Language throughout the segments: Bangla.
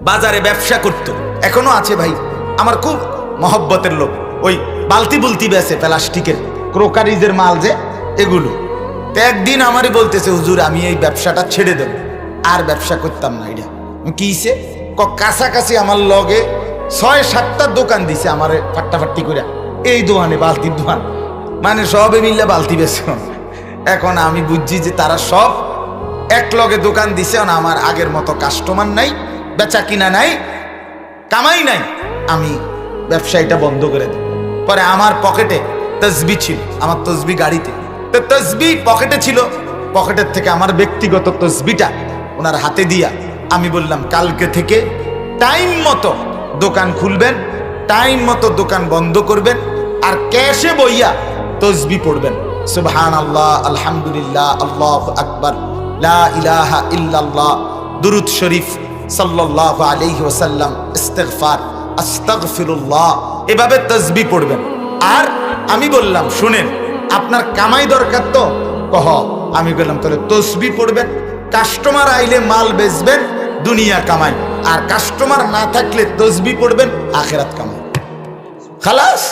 বাজারে ব্যবসা করতো, এখনো আছে ভাই, আমার খুব মহব্বতের লোক। ওই বালতি বুলতি বেচে, প্লাস্টিকের ক্রোকারিজের মাল যে এগুলো। তো একদিন আমারই বলতেছে, হুজুর আমি এই ব্যবসাটা ছেড়ে দেব, আর ব্যবসা করতাম না। এটা কিসে কাছাকাছি আমার লগে ৬-৭টা দোকান দিছে আমার ফাট্টাফাট্টি করে, এই দোকানে বালতির দোকান, মানে সবে মিললে বালতি বেছে। এখন আমি বুঝছি যে তারা সব এক লগে দোকান দিছে, আমার আগের মতো কাস্টমার নাই, বেচা কিনা নাই, কামাই নাই, আমি ব্যবসায়ীটা বন্ধ করে দিই। পরে আমার পকেটে তসবি ছিল, আমার তসবি গাড়িতে, তো তসবি পকেটে ছিল, পকেটের থেকে আমার ব্যক্তিগত তসবিটা ওনার হাতে দিয়া আমি বললাম, কালকে থেকে টাইম মতো দোকান খুলবেন, টাইম মতো দোকান বন্ধ করবেন, আর ক্যাশে বইয়া তসবি পড়বেন, সুবহানাল্লাহ, আলহামদুলিল্লাহ, আল্লাহু আকবার, লা ইলাহা ইল্লাল্লাহ, দুরূদ শরীফ সাল্লাল্লাহু আলাইহি ওয়াসাল্লাম, ইস্তিগফার, আস্তাগফিরুল্লাহ, এভাবে তসবি পড়বেন। আর আমি বললাম, শুনেন আপনার কামাই দরকার তো, কহ, আমি বললাম তাহলে তসবি পড়বেন, কাস্টমার আইলে মাল বেচবেন, দুনিয়া কামাই, আর কাস্টমার না থাকলে তসবি পড়বেন, আখিরাত কামাই। খালাস,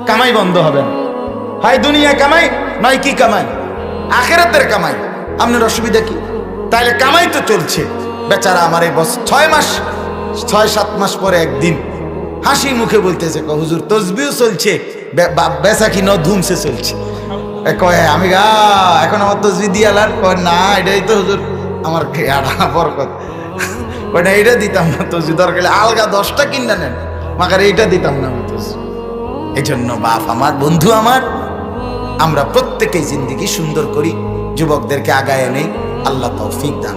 কামাই বন্ধ হবে না, হয় দুনিয়া কামাই, নয় কি কামাই, আখিরাতের কামাই। আপনার অসুবিধা কি? তাইলে কামাই তো চলছে। বেচারা আমার এই বস 6-7 মাস পরে একদিন হাসি মুখে বলতেছে, হুজুর তসবিও চলছে, বেচা কিনা ধুমসে চলছে। কয় আমি এখন আমার তসবি দিয়ালার, কয় না এটাই তো হুজুর আমার বরকত, কয় না এইটা দিতাম না, তসবি দরকার আলগা 10টা কিনা নেন, মাকার এইটা দিতাম না আমি তসবি। এই জন্য বাপ আমার, বন্ধু আমার, আমরা প্রত্যেকেই জিন্দেগি সুন্দর করি, যুবকদেরকে আগায় নেই, আল্লাহ তৌফিক দান।